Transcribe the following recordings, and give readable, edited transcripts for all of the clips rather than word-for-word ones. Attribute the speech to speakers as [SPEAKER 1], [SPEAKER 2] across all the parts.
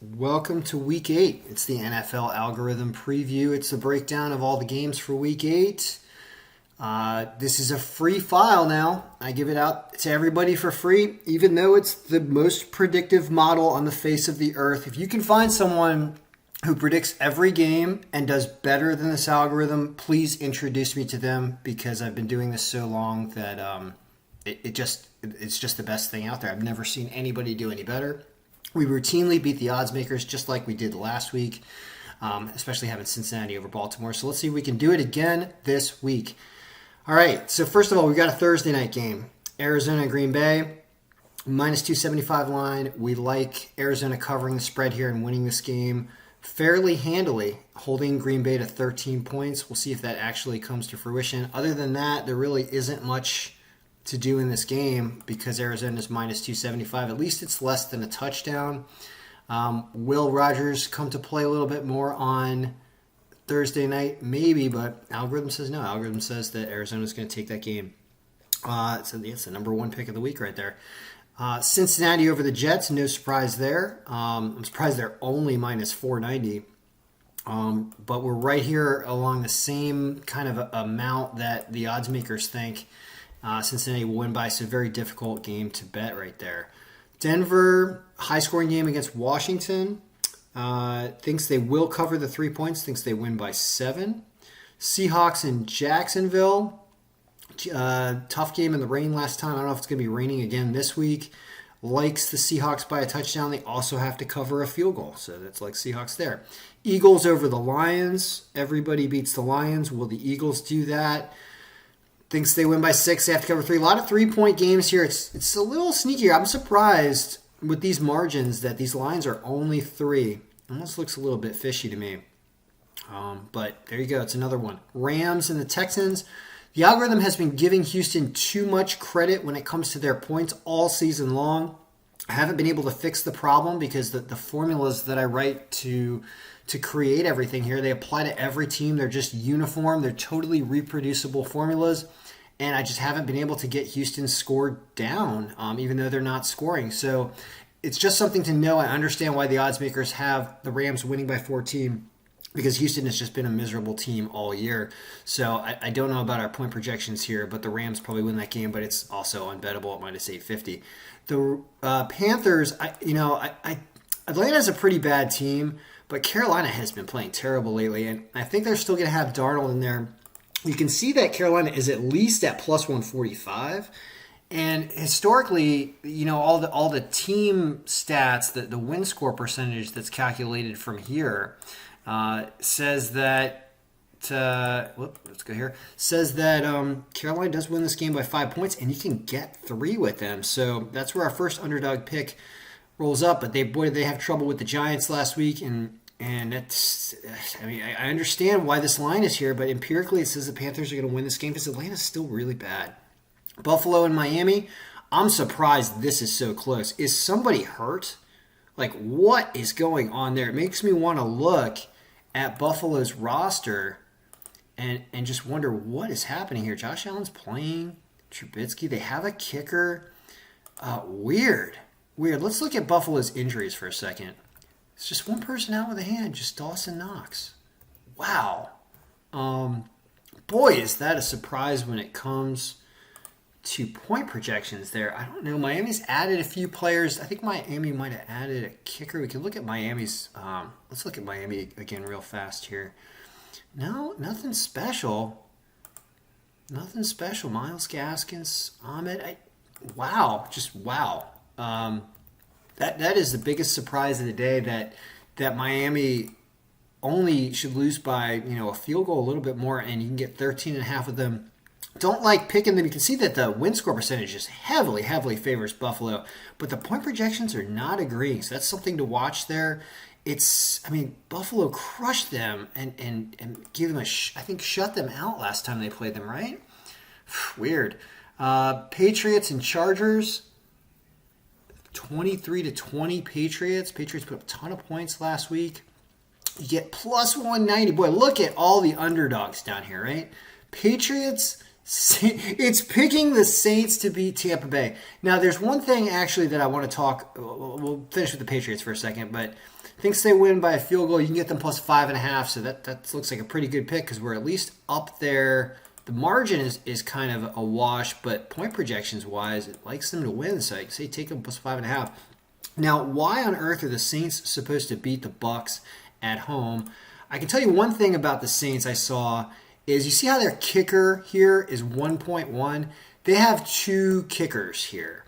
[SPEAKER 1] Welcome to Week 8. It's the NFL Algorithm Preview. It's the breakdown of all the games for Week 8. This is a free file now. I give it out to everybody for free, even though it's the most predictive model on the face of the earth. If you can find someone who predicts every game and does better than this algorithm, please introduce me to them, because I've been doing this so long that it's just the best thing out there. I've never seen anybody do any better. We routinely beat the odds makers just like we did last week, especially having Cincinnati over Baltimore. So let's see if we can do it again this week. All right, so first of all, we got a Thursday night game. Arizona and Green Bay, minus 275 line. We like Arizona covering the spread here and winning this game fairly handily, holding Green Bay to 13 points. We'll see if that actually comes to fruition. Other than that, there really isn't much to do in this game because Arizona is minus 275. At least it's less than a touchdown. Will Rogers come to play a little bit more on Thursday night? Maybe, but algorithm says no. Algorithm says that Arizona is going to take that game. So it's the number one pick of the week right there. Cincinnati over the Jets, no surprise there. I'm surprised they're only minus 490. But we're right here along the same kind of amount that the odds makers think Cincinnati will win by. So very difficult game to bet right there. Denver, high-scoring game against Washington. Thinks they will cover the 3 points. Thinks they win by 7. Seahawks in Jacksonville. Tough game in the rain last time. I don't know if it's going to be raining again this week. Likes the Seahawks by a touchdown. They also have to cover a field goal. So that's like Seahawks there. Eagles over the Lions. Everybody beats the Lions. Will the Eagles do that? Thinks they win by 6. They have to cover 3. A lot of 3-point games here. It's a little sneakier. I'm surprised with these margins that these lines are only 3. Almost looks a little bit fishy to me. But there you go. It's another one. Rams and the Texans. The algorithm has been giving Houston too much credit when it comes to their points all season long. I haven't been able to fix the problem because the formulas that I write to create everything here, they apply to every team. They're just uniform. They're totally reproducible formulas. And I just haven't been able to get Houston scored down, even though they're not scoring. So it's just something to know. I understand why the odds makers have the Rams winning by 14, because Houston has just been a miserable team all year. So I don't know about our point projections here, but the Rams probably win that game, but it's also unbettable at minus 850. The Panthers, Atlanta's a pretty bad team, but Carolina has been playing terrible lately, and I think they're still going to have Darnold in there. You can see that Carolina is at least at plus 145, and historically, all the team stats, the win score percentage that's calculated from here says that. Let's go here. Says that Carolina does win this game by 5 points, and you can get 3 with them. So that's where our first underdog pick rolls up. But they have trouble with the Giants last week, and that's. I understand why this line is here, but empirically it says the Panthers are going to win this game because Atlanta's still really bad. Buffalo and Miami. I'm surprised this is so close. Is somebody hurt? Like, what is going on there? It makes me want to look at Buffalo's roster and just wonder what is happening here. Josh Allen's playing. Trubisky. They have a kicker. Weird. Let's look at Buffalo's injuries for a second. It's just one person out with a hand, just Dawson Knox. Wow. Boy, is that a surprise when it comes to point projections there. I don't know. Miami's added a few players. I think Miami might have added a kicker. We can look at Miami's. Let's look at Miami again real fast here. No, nothing special. Nothing special. Miles Gaskins, Ahmed. Wow. That is the biggest surprise of the day, that Miami only should lose by a field goal, a little bit more, and you can get 13.5 of them. Don't like picking them. You can see that the win score percentage just heavily favors Buffalo, but the point projections are not agreeing. So that's something to watch there. Buffalo crushed them and gave them I think shut them out last time they played them, right? Weird. Patriots and Chargers, 23-20 Patriots. Patriots put up a ton of points last week. You get plus 190. Boy, look at all the underdogs down here, right? Patriots, It's picking the Saints to beat Tampa Bay. Now, there's one thing actually that I want to talk. We'll finish with the Patriots for a second, but thinks they win by a field goal. You can get them plus 5.5, so that looks like a pretty good pick because we're at least up there. The margin is kind of a wash, but point projections wise, it likes them to win. So I say take them plus 5.5. Now, why on earth are the Saints supposed to beat the Bucs at home? I can tell you one thing about the Saints I saw is you see how their kicker here is 1.1? They have 2 kickers here.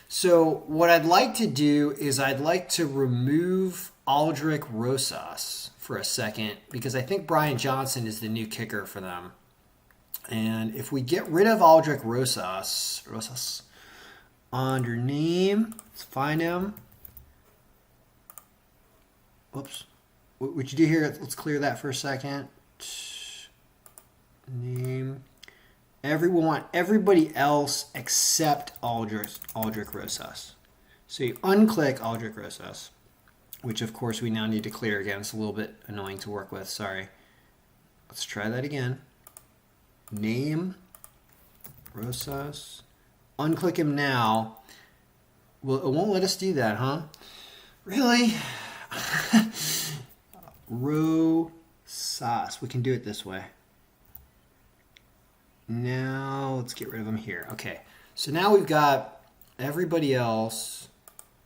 [SPEAKER 1] So what I'd like to do is I'd like to remove Aldrick Rosas for a second because I think Brian Johnson is the new kicker for them. And if we get rid of Aldrick Rosas under name, let's find him. Whoops. What you do here, let's clear that for a second. Name. We want everybody else except Aldrick Rosas. So you unclick Aldrick Rosas, which of course we now need to clear again. It's a little bit annoying to work with, sorry. Let's try that again. Name, Rosas. Unclick him now. Well, it won't let us do that, huh? Really? Rosas. We can do it this way. Now, let's get rid of him here. Okay, so now we've got everybody else,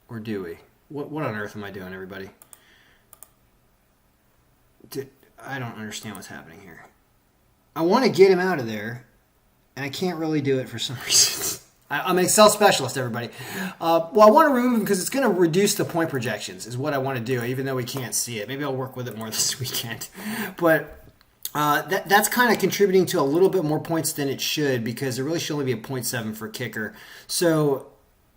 [SPEAKER 1] or do we? What on earth am I doing, everybody? I don't understand what's happening here. I want to get him out of there, and I can't really do it for some reason. I'm an Excel specialist, everybody. Well, I want to remove him because it's going to reduce the point projections is what I want to do, even though we can't see it. Maybe I'll work with it more this weekend. But that's kind of contributing to a little bit more points than it should because there really should only be a 0.7 for kicker. So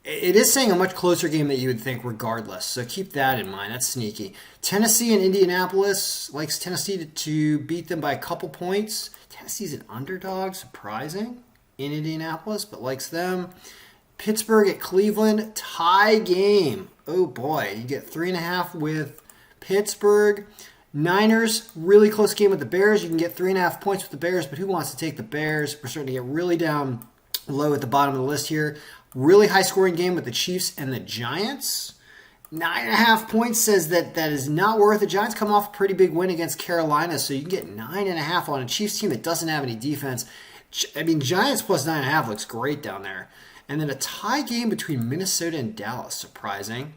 [SPEAKER 1] it is saying a much closer game than you would think regardless. So keep that in mind. That's sneaky. Tennessee and Indianapolis likes Tennessee to beat them by a couple points. Tennessee's an underdog, surprising, in Indianapolis, but likes them. Pittsburgh at Cleveland, tie game. Oh boy, you get 3.5 with Pittsburgh. Niners, really close game with the Bears. You can get 3.5 points with the Bears, but who wants to take the Bears? We're starting to get really down low at the bottom of the list here. Really high-scoring game with the Chiefs and the Giants. 9.5 points says that is not worth it. The Giants come off a pretty big win against Carolina, so you can get 9.5 on a Chiefs team that doesn't have any defense. I mean, Giants plus 9.5 looks great down there. And then a tie game between Minnesota and Dallas, surprising.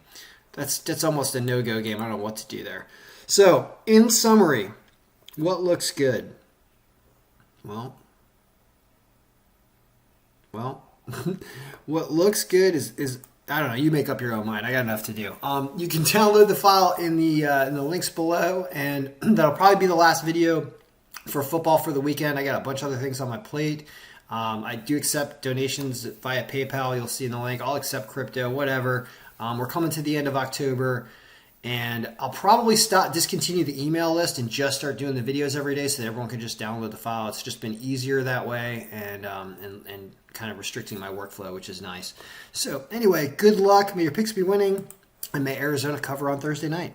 [SPEAKER 1] That's almost a no-go game. I don't know what to do there. So, in summary, what looks good? Well, what looks good is I don't know. You make up your own mind. I got enough to do. You can download the file in the links below, and that'll probably be the last video for football for the weekend. I got a bunch of other things on my plate. I do accept donations via PayPal. You'll see in the link. I'll accept crypto, whatever. We're coming to the end of October. And I'll probably discontinue the email list and just start doing the videos every day so that everyone can just download the file. It's just been easier that way and kind of restricting my workflow, which is nice. So anyway, good luck. May your picks be winning, and may Arizona cover on Thursday night.